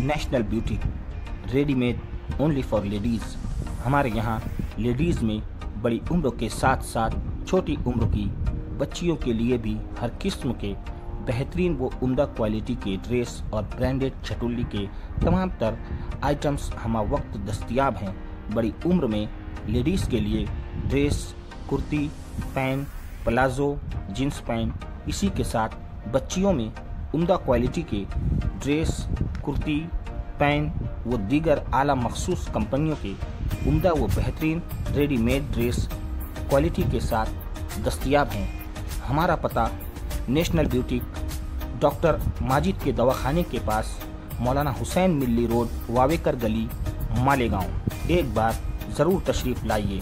National beauty readymade only for ladies. हमारे यहाँ ladies में बड़ी उम्र के साथ साथ छोटी उम्र की बच्चियों के लिए भी हर किस्म के बेहतरीन व उम्दा क्वालिटी के ड्रेस और ब्रांडेड छटुल्ली के तमाम तर आइटम्स हमा वक्त दस्तयाब हैं। बड़ी उम्र में लेडीज़ के लिए dress, kurti, pant, palazzo, jeans pant, इसी के साथ बच्चियों में उम्दा क्वालिटी के ड्रेस, कुर्ती, पैंट व दीगर आला मखसूस कंपनियों के उम्दा व बेहतरीन रेडीमेड ड्रेस क्वालिटी के साथ दस्तयाब हैं। हमारा पता नेशनल ब्यूटी डॉक्टर माजिद के दवाखाने के पास, मौलाना हुसैन मिल्ली रोड, वावेकर गली, मालेगांव। एक बार ज़रूर तशरीफ़ लाइए।